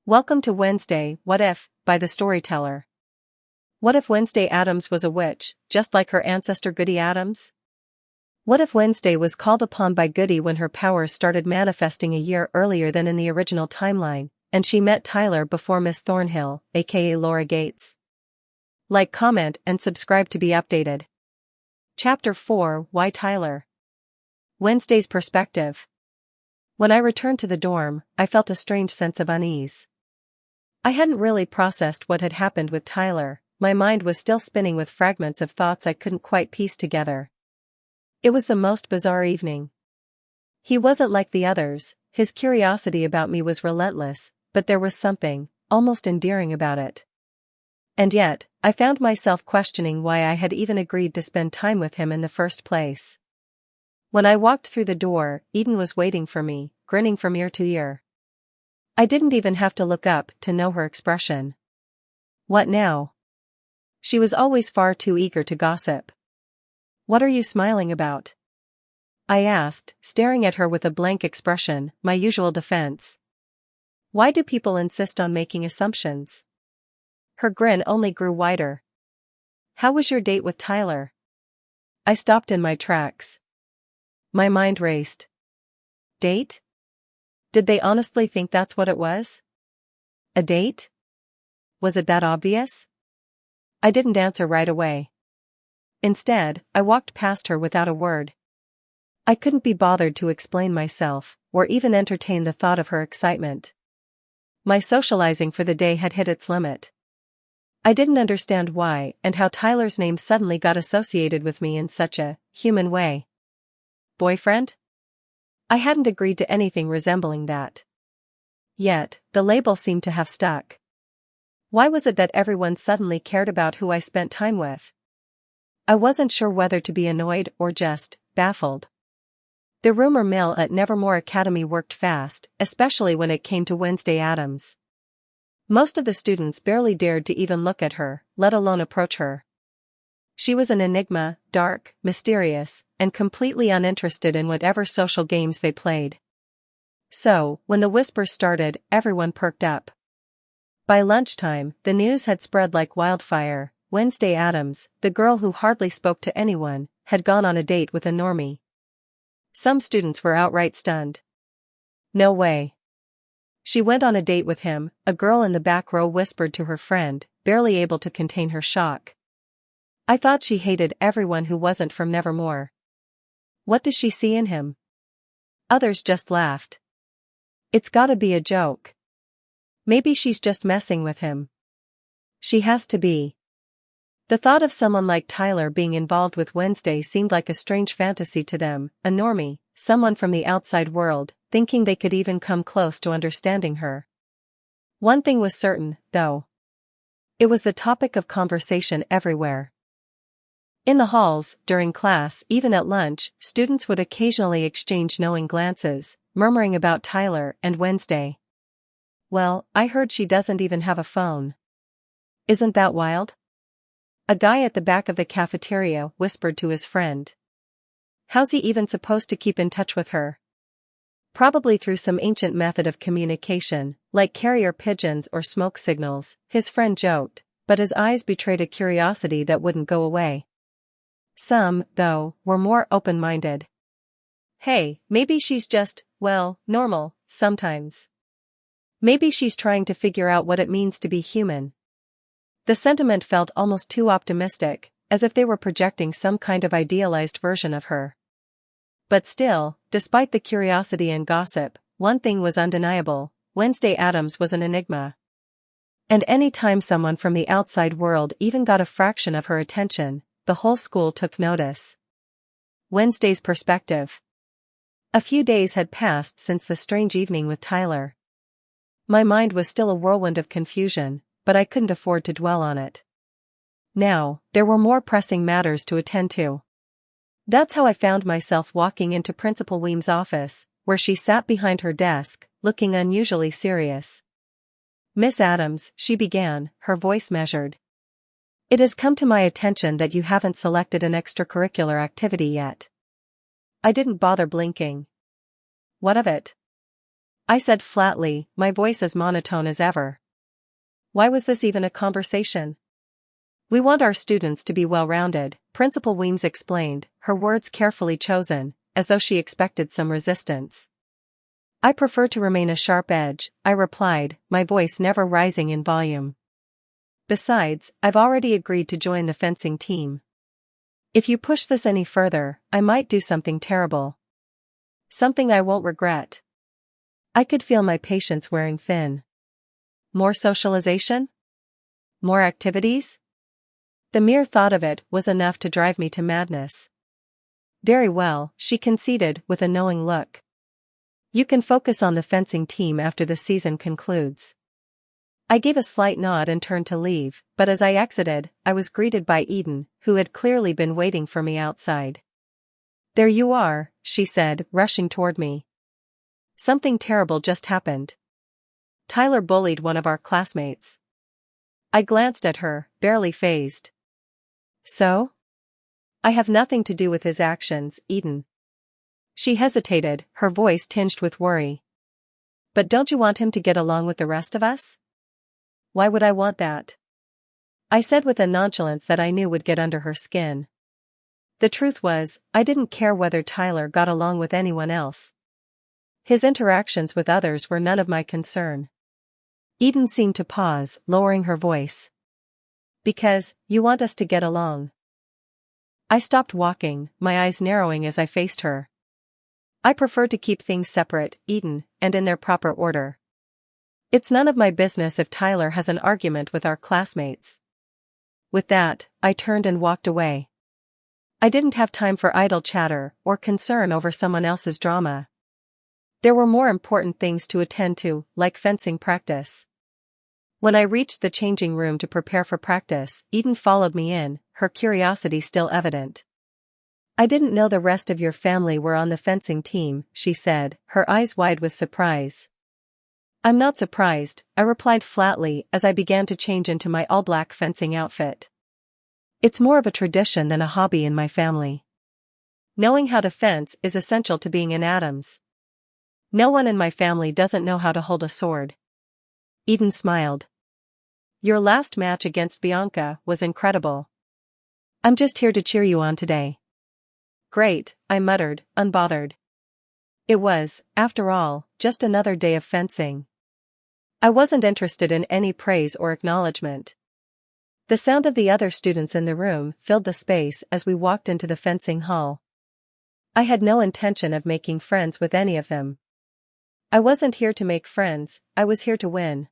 Welcome to Wednesday, What If, by the Storyteller. What if Wednesday Addams was a witch, just like her ancestor Goody Addams? What if Wednesday was called upon by Goody when her powers started manifesting a year earlier than in the original timeline, and she met Tyler before Miss Thornhill, a.k.a. Laura Gates? Like, comment, and subscribe to be updated. Chapter 4, Why Tyler? Wednesday's perspective. When I returned to the dorm, I felt a strange sense of unease. I hadn't really processed what had happened with Tyler. My mind was still spinning with fragments of thoughts I couldn't quite piece together. It was the most bizarre evening. He wasn't like the others, his curiosity about me was relentless, but there was something, almost endearing about it. And yet, I found myself questioning why I had even agreed to spend time with him in the first place. When I walked through the door, Eden was waiting for me, grinning from ear to ear. I didn't even have to look up to know her expression. What now? She was always far too eager to gossip. What are you smiling about? I asked, staring at her with a blank expression, my usual defense. Why do people insist on making assumptions? Her grin only grew wider. How was your date with Tyler? I stopped in my tracks. My mind raced. Date? Did they honestly think that's what it was? A date? Was it that obvious? I didn't answer right away. Instead, I walked past her without a word. I couldn't be bothered to explain myself, or even entertain the thought of her excitement. My socializing for the day had hit its limit. I didn't understand why and how Tyler's name suddenly got associated with me in such a human way. Boyfriend? I hadn't agreed to anything resembling that. Yet, the label seemed to have stuck. Why was it that everyone suddenly cared about who I spent time with? I wasn't sure whether to be annoyed or just baffled. The rumor mill at Nevermore Academy worked fast, especially when it came to Wednesday Addams. Most of the students barely dared to even look at her, let alone approach her. She was an enigma, dark, mysterious, and completely uninterested in whatever social games they played. So, when the whispers started, everyone perked up. By lunchtime, the news had spread like wildfire. Wednesday Addams, the girl who hardly spoke to anyone, had gone on a date with a normie. Some students were outright stunned. No way. She went on a date with him, a girl in the back row whispered to her friend, barely able to contain her shock. I thought she hated everyone who wasn't from Nevermore. What does she see in him? Others just laughed. It's gotta be a joke. Maybe she's just messing with him. She has to be. The thought of someone like Tyler being involved with Wednesday seemed like a strange fantasy to them, a normie, someone from the outside world, thinking they could even come close to understanding her. One thing was certain, though. It was the topic of conversation everywhere. In the halls, during class, even at lunch, students would occasionally exchange knowing glances, murmuring about Tyler and Wednesday. Well, I heard she doesn't even have a phone. Isn't that wild? A guy at the back of the cafeteria whispered to his friend. How's he even supposed to keep in touch with her? Probably through some ancient method of communication, like carrier pigeons or smoke signals, his friend joked, but his eyes betrayed a curiosity that wouldn't go away. Some, though, were more open-minded. Hey, maybe she's just, well, normal, sometimes. Maybe she's trying to figure out what it means to be human. The sentiment felt almost too optimistic, as if they were projecting some kind of idealized version of her. But still, despite the curiosity and gossip, one thing was undeniable: Wednesday Addams was an enigma. And any time someone from the outside world even got a fraction of her attention, the whole school took notice. Wednesday's perspective. A few days had passed since the strange evening with Tyler. My mind was still a whirlwind of confusion, but I couldn't afford to dwell on it. Now, there were more pressing matters to attend to. That's how I found myself walking into Principal Weem's office, where she sat behind her desk, looking unusually serious. Miss Addams, she began, her voice measured. It has come to my attention that you haven't selected an extracurricular activity yet. I didn't bother blinking. What of it? I said flatly, my voice as monotone as ever. Why was this even a conversation? We want our students to be well-rounded, Principal Weems explained, her words carefully chosen, as though she expected some resistance. I prefer to remain a sharp edge, I replied, my voice never rising in volume. Besides, I've already agreed to join the fencing team. If you push this any further, I might do something terrible. Something I won't regret. I could feel my patience wearing thin. More socialization? More activities? The mere thought of it was enough to drive me to madness. Very well, she conceded with a knowing look. You can focus on the fencing team after the season concludes. I gave a slight nod and turned to leave, but as I exited, I was greeted by Eden, who had clearly been waiting for me outside. There you are, she said, rushing toward me. Something terrible just happened. Tyler bullied one of our classmates. I glanced at her, barely fazed. So? I have nothing to do with his actions, Eden. She hesitated, her voice tinged with worry. But don't you want him to get along with the rest of us? Why would I want that? I said with a nonchalance that I knew would get under her skin. The truth was, I didn't care whether Tyler got along with anyone else. His interactions with others were none of my concern. Eden seemed to pause, lowering her voice. Because, you want us to get along. I stopped walking, my eyes narrowing as I faced her. I prefer to keep things separate, Eden, and in their proper order. It's none of my business if Tyler has an argument with our classmates. With that, I turned and walked away. I didn't have time for idle chatter or concern over someone else's drama. There were more important things to attend to, like fencing practice. When I reached the changing room to prepare for practice, Eden followed me in, her curiosity still evident. I didn't know the rest of your family were on the fencing team, she said, her eyes wide with surprise. I'm not surprised, I replied flatly as I began to change into my all-black fencing outfit. It's more of a tradition than a hobby in my family. Knowing how to fence is essential to being an Addams. No one in my family doesn't know how to hold a sword. Eden smiled. Your last match against Bianca was incredible. I'm just here to cheer you on today. Great, I muttered, unbothered. It was, after all, just another day of fencing. I wasn't interested in any praise or acknowledgement. The sound of the other students in the room filled the space as we walked into the fencing hall. I had no intention of making friends with any of them. I wasn't here to make friends, I was here to win.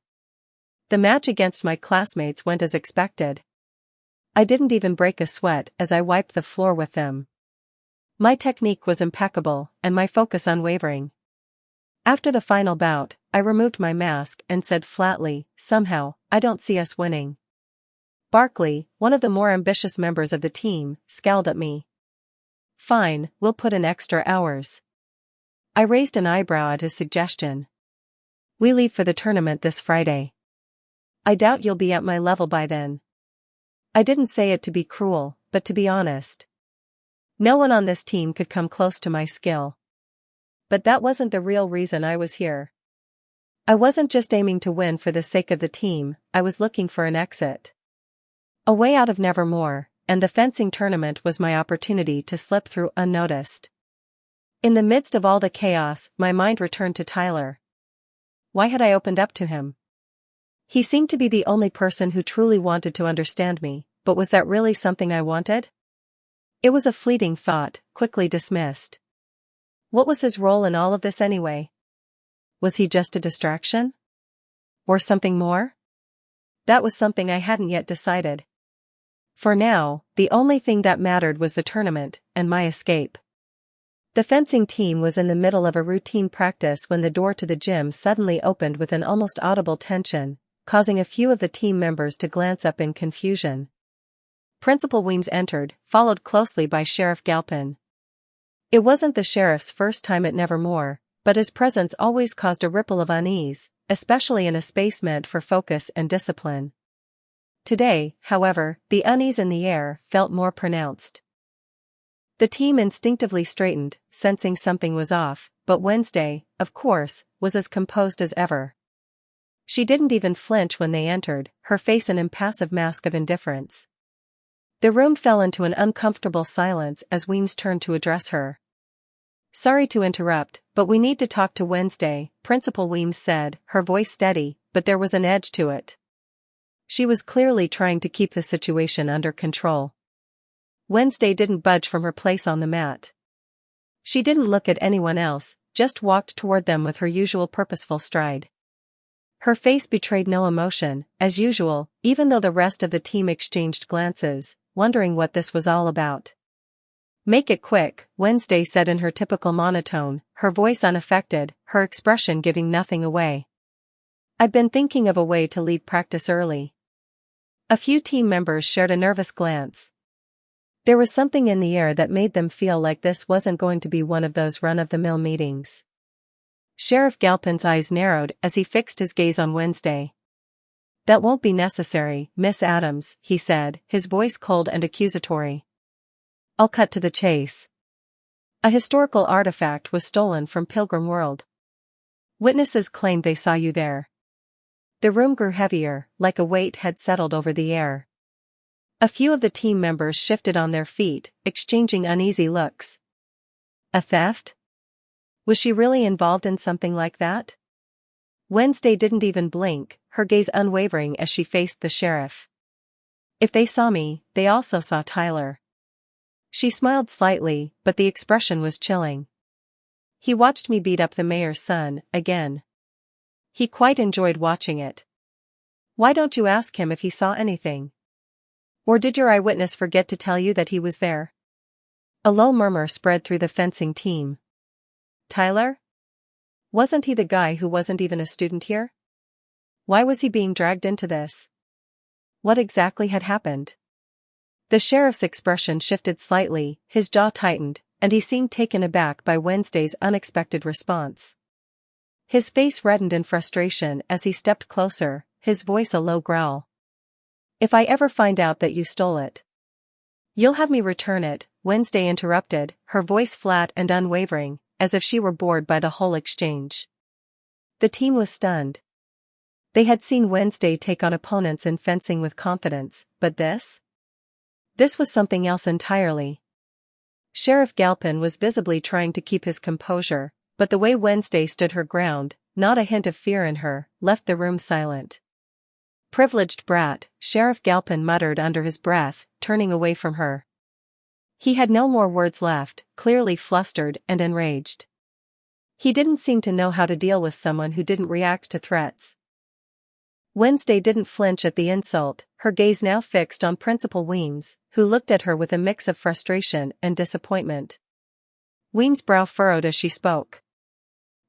The match against my classmates went as expected. I didn't even break a sweat as I wiped the floor with them. My technique was impeccable, and my focus unwavering. After the final bout, I removed my mask and said flatly, somehow, I don't see us winning. Barkley, one of the more ambitious members of the team, scowled at me. Fine, we'll put in extra hours. I raised an eyebrow at his suggestion. We leave for the tournament this Friday. I doubt you'll be at my level by then. I didn't say it to be cruel, but to be honest. No one on this team could come close to my skill. But that wasn't the real reason I was here. I wasn't just aiming to win for the sake of the team, I was looking for an exit. A way out of Nevermore, and the fencing tournament was my opportunity to slip through unnoticed. In the midst of all the chaos, my mind returned to Tyler. Why had I opened up to him? He seemed to be the only person who truly wanted to understand me, but was that really something I wanted? It was a fleeting thought, quickly dismissed. What was his role in all of this anyway? Was he just a distraction? Or something more? That was something I hadn't yet decided. For now, the only thing that mattered was the tournament, and my escape. The fencing team was in the middle of a routine practice when the door to the gym suddenly opened with an almost audible tension, causing a few of the team members to glance up in confusion. Principal Weems entered, followed closely by Sheriff Galpin. It wasn't the sheriff's first time at Nevermore, but his presence always caused a ripple of unease, especially in a space meant for focus and discipline. Today, however, the unease in the air felt more pronounced. The team instinctively straightened, sensing something was off, but Wednesday, of course, was as composed as ever. She didn't even flinch when they entered, her face an impassive mask of indifference. The room fell into an uncomfortable silence as Weems turned to address her. "Sorry to interrupt, but we need to talk to Wednesday," Principal Weems said, her voice steady, but there was an edge to it. She was clearly trying to keep the situation under control. Wednesday didn't budge from her place on the mat. She didn't look at anyone else, just walked toward them with her usual purposeful stride. Her face betrayed no emotion, as usual, even though the rest of the team exchanged glances, wondering what this was all about. "Make it quick," Wednesday said in her typical monotone, her voice unaffected, her expression giving nothing away. "I've been thinking of a way to leave practice early." A few team members shared a nervous glance. There was something in the air that made them feel like this wasn't going to be one of those run-of-the-mill meetings. Sheriff Galpin's eyes narrowed as he fixed his gaze on Wednesday. "That won't be necessary, Miss Addams," he said, his voice cold and accusatory. "I'll cut to the chase. A historical artifact was stolen from Pilgrim World. Witnesses claimed they saw you there." The room grew heavier, like a weight had settled over the air. A few of the team members shifted on their feet, exchanging uneasy looks. A theft? Was she really involved in something like that? Wednesday didn't even blink, her gaze unwavering as she faced the sheriff. "If they saw me, they also saw Tyler." She smiled slightly, but the expression was chilling. "He watched me beat up the mayor's son, again. He quite enjoyed watching it. Why don't you ask him if he saw anything? Or did your eyewitness forget to tell you that he was there?" A low murmur spread through the fencing team. "Tyler? Wasn't he the guy who wasn't even a student here? Why was he being dragged into this? What exactly had happened?" The sheriff's expression shifted slightly, his jaw tightened, and he seemed taken aback by Wednesday's unexpected response. His face reddened in frustration as he stepped closer, his voice a low growl. "If I ever find out that you stole it, you'll have me return it," Wednesday interrupted, her voice flat and unwavering, as if she were bored by the whole exchange. The team was stunned. They had seen Wednesday take on opponents in fencing with confidence, but this? This was something else entirely. Sheriff Galpin was visibly trying to keep his composure, but the way Wednesday stood her ground, not a hint of fear in her, left the room silent. "Privileged brat," Sheriff Galpin muttered under his breath, turning away from her. He had no more words left, clearly flustered and enraged. He didn't seem to know how to deal with someone who didn't react to threats. Wednesday didn't flinch at the insult, her gaze now fixed on Principal Weems, who looked at her with a mix of frustration and disappointment. Weems' brow furrowed as she spoke.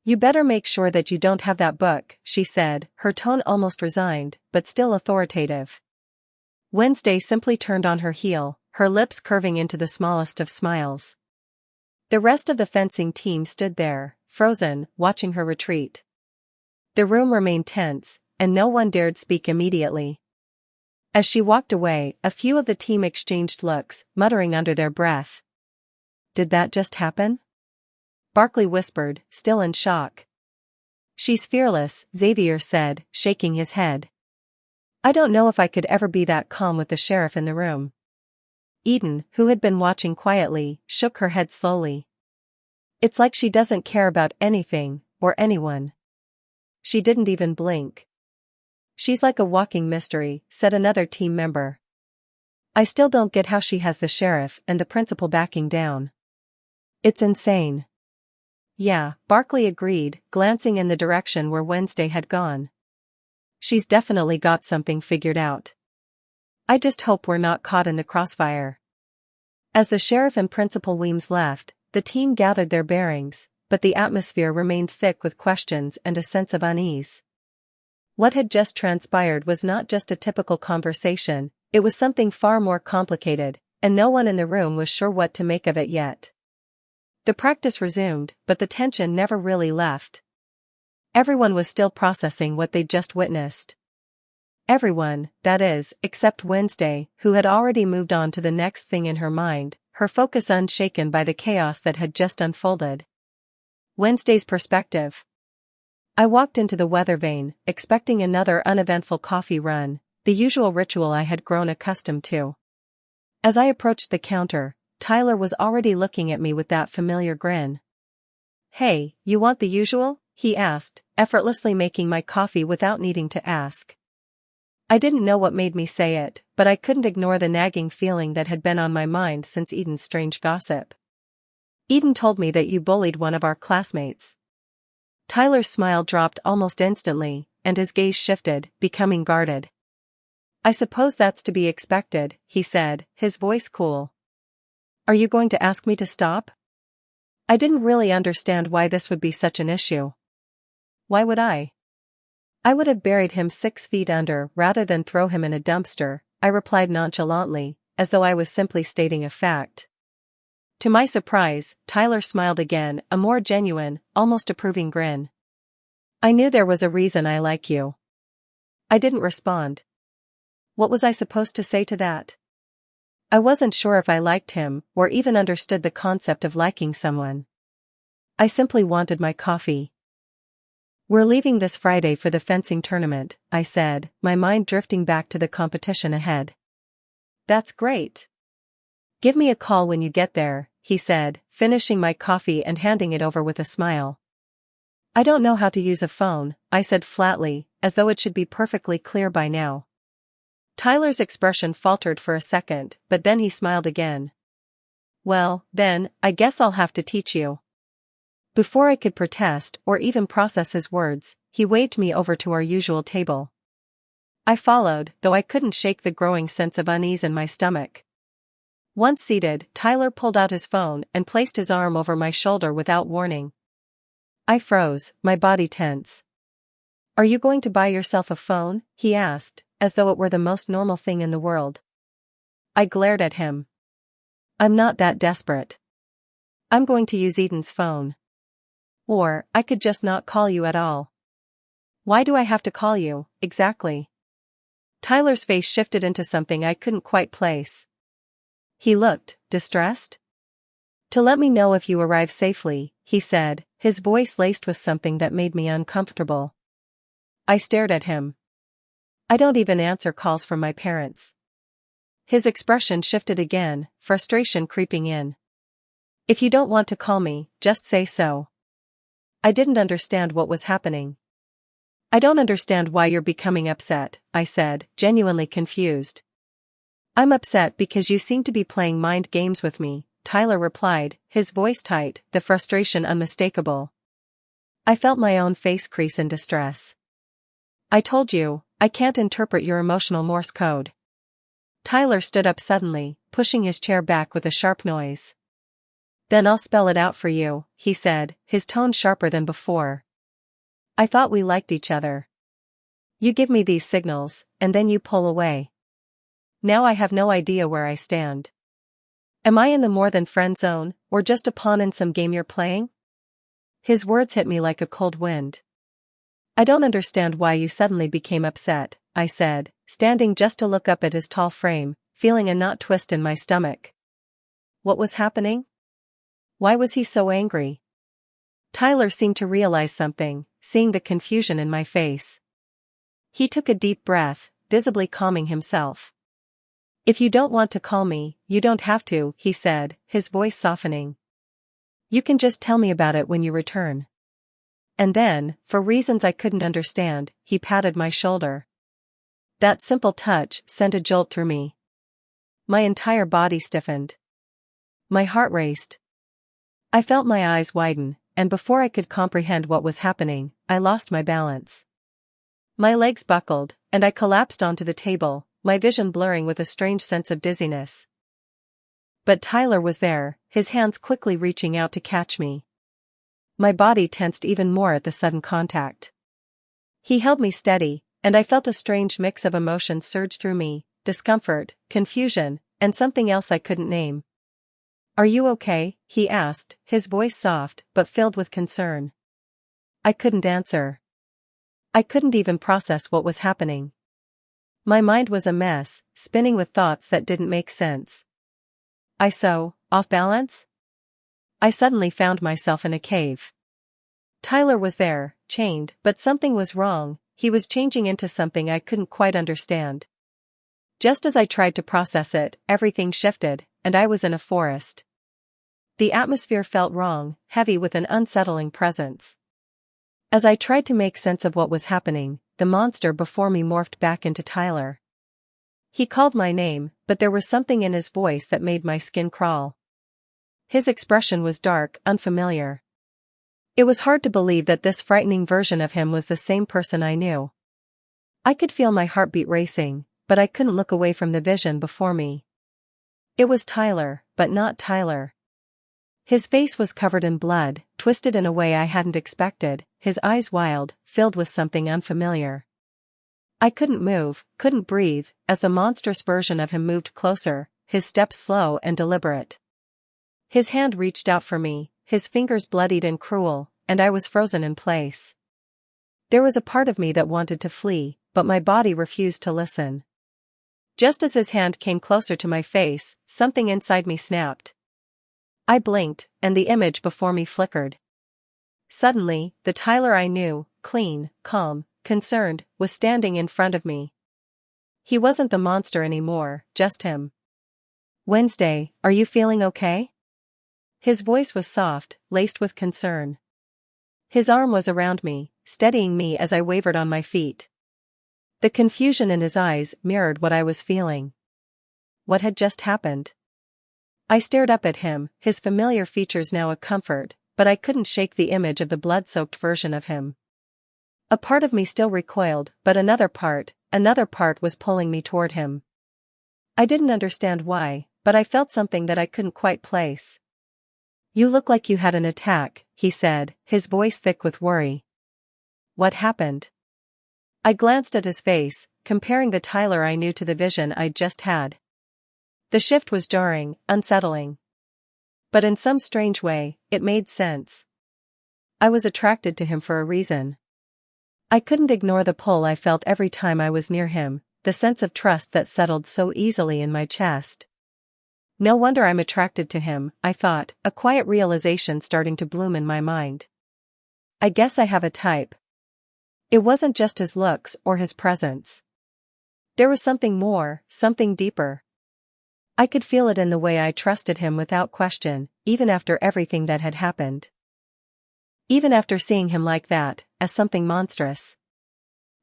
"You better make sure that you don't have that book," she said, her tone almost resigned, but still authoritative. Wednesday simply turned on her heel, her lips curving into the smallest of smiles. The rest of the fencing team stood there, frozen, watching her retreat. The room remained tense, and no one dared speak immediately. As she walked away, a few of the team exchanged looks, muttering under their breath. "Did that just happen?" Barkley whispered, still in shock. "She's fearless," Xavier said, shaking his head. "I don't know if I could ever be that calm with the sheriff in the room." Eden, who had been watching quietly, shook her head slowly. "It's like she doesn't care about anything, or anyone. She didn't even blink." "She's like a walking mystery," said another team member. "I still don't get how she has the sheriff and the principal backing down. It's insane." "Yeah," Barkley agreed, glancing in the direction where Wednesday had gone. "She's definitely got something figured out. I just hope we're not caught in the crossfire." As the sheriff and Principal Weems left, the team gathered their bearings, but the atmosphere remained thick with questions and a sense of unease. What had just transpired was not just a typical conversation, it was something far more complicated, and no one in the room was sure what to make of it yet. The practice resumed, but the tension never really left. Everyone was still processing what they'd just witnessed. Everyone, that is, except Wednesday, who had already moved on to the next thing in her mind, her focus unshaken by the chaos that had just unfolded. Wednesday's perspective. I walked into the weather vane, expecting another uneventful coffee run, the usual ritual I had grown accustomed to. As I approached the counter, Tyler was already looking at me with that familiar grin. "Hey, you want the usual?" he asked, effortlessly making my coffee without needing to ask. I didn't know what made me say it, but I couldn't ignore the nagging feeling that had been on my mind since Eden's strange gossip. "Eden told me that you bullied one of our classmates." Tyler's smile dropped almost instantly, and his gaze shifted, becoming guarded. "I suppose that's to be expected," he said, his voice cool. "Are you going to ask me to stop?" I didn't really understand why this would be such an issue. Why would I? "I would have buried him 6 feet under rather than throw him in a dumpster," I replied nonchalantly, as though I was simply stating a fact. To my surprise, Tyler smiled again, a more genuine, almost approving grin. "I knew there was a reason I like you." I didn't respond. What was I supposed to say to that? I wasn't sure if I liked him, or even understood the concept of liking someone. I simply wanted my coffee. "We're leaving this Friday for the fencing tournament," I said, my mind drifting back to the competition ahead. "That's great. Give me a call when you get there," he said, finishing my coffee and handing it over with a smile. "I don't know how to use a phone," I said flatly, as though it should be perfectly clear by now. Tyler's expression faltered for a second, but then he smiled again. "Well, then, I guess I'll have to teach you." Before I could protest or even process his words, he waved me over to our usual table. I followed, though I couldn't shake the growing sense of unease in my stomach. Once seated, Tyler pulled out his phone and placed his arm over my shoulder without warning. I froze, my body tense. "Are you going to buy yourself a phone?" he asked, as though it were the most normal thing in the world. I glared at him. "I'm not that desperate. I'm going to use Eden's phone. Or, I could just not call you at all." "Why do I have to call you, exactly?" Tyler's face shifted into something I couldn't quite place. He looked distressed. "To let me know if you arrive safely," he said, his voice laced with something that made me uncomfortable. I stared at him. "I don't even answer calls from my parents." His expression shifted again, frustration creeping in. "If you don't want to call me, just say so." I didn't understand what was happening. "I don't understand why you're becoming upset," I said, genuinely confused. "I'm upset because you seem to be playing mind games with me," Tyler replied, his voice tight, the frustration unmistakable. I felt my own face crease in distress. "I told you, I can't interpret your emotional Morse code." Tyler stood up suddenly, pushing his chair back with a sharp noise. "Then I'll spell it out for you," he said, his tone sharper than before. "I thought we liked each other. You give me these signals, and then you pull away. Now I have no idea where I stand. Am I in the more than friend zone, or just a pawn in some game you're playing?" His words hit me like a cold wind. "I don't understand why you suddenly became upset," I said, standing just to look up at his tall frame, feeling a knot twist in my stomach. What was happening? Why was he so angry? Tyler seemed to realize something, seeing the confusion in my face. He took a deep breath, visibly calming himself. "If you don't want to call me, you don't have to," he said, his voice softening. "You can just tell me about it when you return." And then, for reasons I couldn't understand, he patted my shoulder. That simple touch sent a jolt through me. My entire body stiffened. My heart raced. I felt my eyes widen, and before I could comprehend what was happening, I lost my balance. My legs buckled, and I collapsed onto the table, my vision blurring with a strange sense of dizziness. But Tyler was there, his hands quickly reaching out to catch me. My body tensed even more at the sudden contact. He held me steady, and I felt a strange mix of emotions surge through me, discomfort, confusion, and something else I couldn't name. "Are you okay?" he asked, his voice soft, but filled with concern. I couldn't answer. I couldn't even process what was happening. My mind was a mess, spinning with thoughts that didn't make sense. Off balance? I suddenly found myself in a cave. Tyler was there, chained, but something was wrong. He was changing into something I couldn't quite understand. Just as I tried to process it, everything shifted, and I was in a forest. The atmosphere felt wrong, heavy with an unsettling presence. As I tried to make sense of what was happening, the monster before me morphed back into Tyler. He called my name, but there was something in his voice that made my skin crawl. His expression was dark, unfamiliar. It was hard to believe that this frightening version of him was the same person I knew. I could feel my heartbeat racing, but I couldn't look away from the vision before me. It was Tyler, but not Tyler. His face was covered in blood, twisted in a way I hadn't expected, his eyes wild, filled with something unfamiliar. I couldn't move, couldn't breathe, as the monstrous version of him moved closer, his steps slow and deliberate. His hand reached out for me, his fingers bloodied and cruel, and I was frozen in place. There was a part of me that wanted to flee, but my body refused to listen. Just as his hand came closer to my face, something inside me snapped. I blinked, and the image before me flickered. Suddenly, the Tyler I knew, clean, calm, concerned, was standing in front of me. He wasn't the monster anymore, just him. "Wednesday, are you feeling okay?" His voice was soft, laced with concern. His arm was around me, steadying me as I wavered on my feet. The confusion in his eyes mirrored what I was feeling. What had just happened? I stared up at him, his familiar features now a comfort, but I couldn't shake the image of the blood-soaked version of him. A part of me still recoiled, but another part was pulling me toward him. I didn't understand why, but I felt something that I couldn't quite place. "You look like you had an attack," he said, his voice thick with worry. "What happened?" I glanced at his face, comparing the Tyler I knew to the vision I'd just had. The shift was jarring, unsettling. But in some strange way, it made sense. I was attracted to him for a reason. I couldn't ignore the pull I felt every time I was near him, the sense of trust that settled so easily in my chest. No wonder I'm attracted to him, I thought, a quiet realization starting to bloom in my mind. I guess I have a type. It wasn't just his looks or his presence. There was something more, something deeper. I could feel it in the way I trusted him without question, even after everything that had happened. Even after seeing him like that, as something monstrous.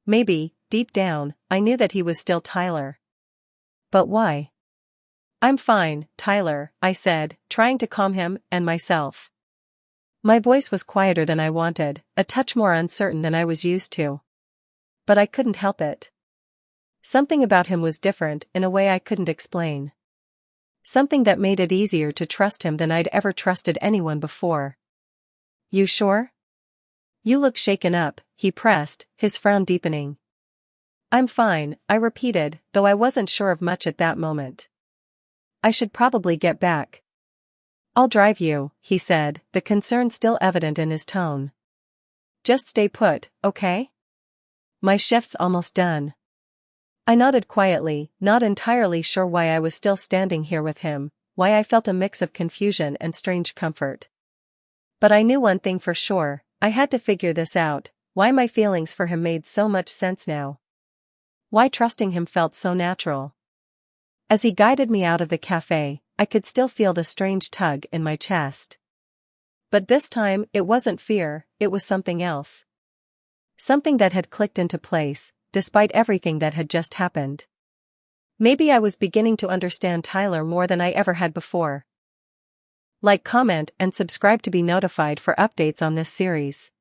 Maybe, deep down, I knew that he was still Tyler. But why? "I'm fine, Tyler," I said, trying to calm him and myself. My voice was quieter than I wanted, a touch more uncertain than I was used to. But I couldn't help it. Something about him was different in a way I couldn't explain. Something that made it easier to trust him than I'd ever trusted anyone before. "You sure? You look shaken up," he pressed, his frown deepening. "I'm fine," I repeated, though I wasn't sure of much at that moment. "I should probably get back." "I'll drive you," he said, the concern still evident in his tone. "Just stay put, okay? My shift's almost done." I nodded quietly, not entirely sure why I was still standing here with him, why I felt a mix of confusion and strange comfort. But I knew one thing for sure, I had to figure this out, why my feelings for him made so much sense now. Why trusting him felt so natural. As he guided me out of the cafe, I could still feel the strange tug in my chest. But this time, it wasn't fear, it was something else. Something that had clicked into place, despite everything that had just happened. Maybe I was beginning to understand Tyler more than I ever had before. Like, comment, and subscribe to be notified for updates on this series.